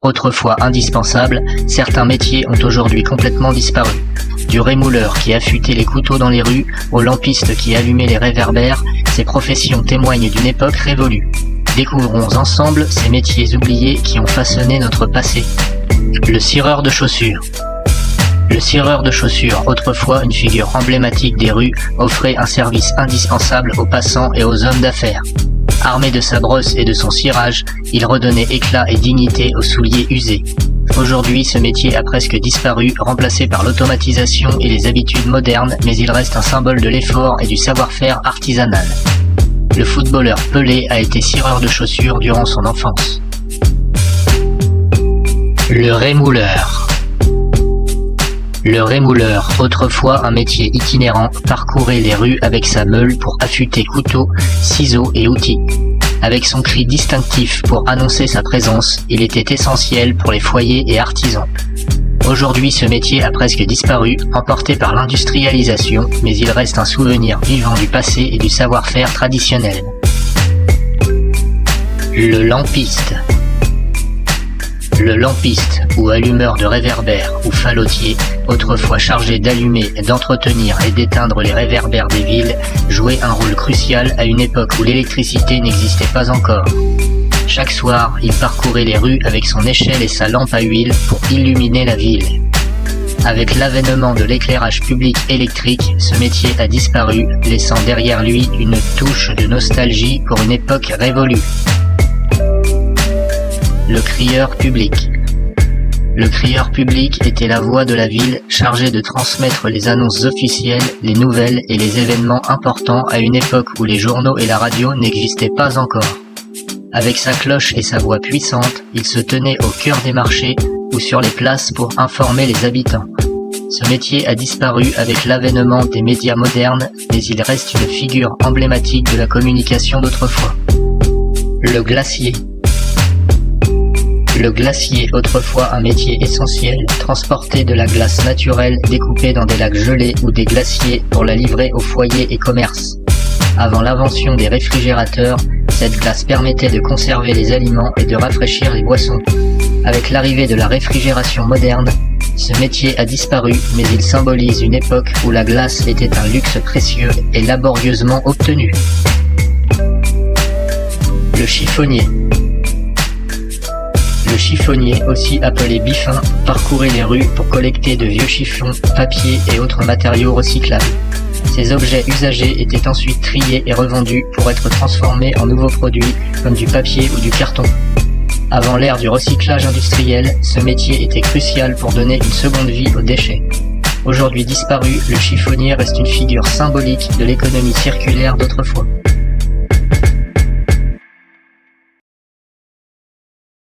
Autrefois indispensables, certains métiers ont aujourd'hui complètement disparu. Du rémouleur qui affûtait les couteaux dans les rues, au lampiste qui allumait les réverbères, ces professions témoignent d'une époque révolue. Découvrons ensemble ces métiers oubliés qui ont façonné notre passé. Le cireur de chaussures. Le cireur de chaussures, autrefois une figure emblématique des rues, offrait un service indispensable aux passants et aux hommes d'affaires. Armé de sa brosse et de son cirage, il redonnait éclat et dignité aux souliers usés. Aujourd'hui, ce métier a presque disparu, remplacé par l'automatisation et les habitudes modernes, mais il reste un symbole de l'effort et du savoir-faire artisanal. Le footballeur Pelé a été cireur de chaussures durant son enfance. Le rémouleur. Le rémouleur, autrefois un métier itinérant, parcourait les rues avec sa meule pour affûter couteaux, ciseaux et outils. Avec son cri distinctif pour annoncer sa présence, il était essentiel pour les foyers et artisans. Aujourd'hui, ce métier a presque disparu, emporté par l'industrialisation, mais il reste un souvenir vivant du passé et du savoir-faire traditionnel. Le lampiste. Le lampiste, ou allumeur de réverbères, ou fallotier, autrefois chargé d'allumer, d'entretenir et d'éteindre les réverbères des villes, jouait un rôle crucial à une époque où l'électricité n'existait pas encore. Chaque soir, il parcourait les rues avec son échelle et sa lampe à huile pour illuminer la ville. Avec l'avènement de l'éclairage public électrique, ce métier a disparu, laissant derrière lui une touche de nostalgie pour une époque révolue. Le crieur public. Le crieur public était la voix de la ville chargée de transmettre les annonces officielles, les nouvelles et les événements importants à une époque où les journaux et la radio n'existaient pas encore. Avec sa cloche et sa voix puissante, il se tenait au cœur des marchés ou sur les places pour informer les habitants. Ce métier a disparu avec l'avènement des médias modernes, mais il reste une figure emblématique de la communication d'autrefois. Le glacier. Le glacier, autrefois un métier essentiel, transportait de la glace naturelle découpée dans des lacs gelés ou des glaciers pour la livrer aux foyers et commerces. Avant l'invention des réfrigérateurs, cette glace permettait de conserver les aliments et de rafraîchir les boissons. Avec l'arrivée de la réfrigération moderne, ce métier a disparu, mais il symbolise une époque où la glace était un luxe précieux et laborieusement obtenu. Le chiffonnier. Le chiffonnier, aussi appelé biffin, parcourait les rues pour collecter de vieux chiffons, papier et autres matériaux recyclables. Ces objets usagés étaient ensuite triés et revendus pour être transformés en nouveaux produits comme du papier ou du carton. Avant l'ère du recyclage industriel, ce métier était crucial pour donner une seconde vie aux déchets. Aujourd'hui disparu, le chiffonnier reste une figure symbolique de l'économie circulaire d'autrefois.